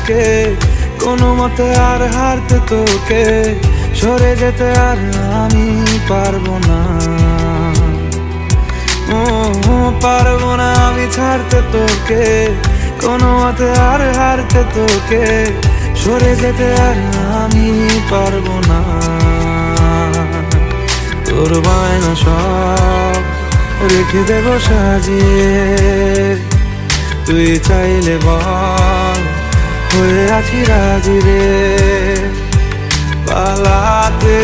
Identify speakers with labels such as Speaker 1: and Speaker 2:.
Speaker 1: তোকে, কোনো মতে আর হারতে তোকে, সরে যেতে আর আমি পারবো না। পারবো না আমি ছাড়তে তোকে, কোনো মতে আর হারতে তোকে, সরে যেতে আর আমি পারবো না। তোর বায়না সব রেখে দেব সাজিয়ে, তুই চাইলে বল হয়ে আছি রাজি রে। পালাতে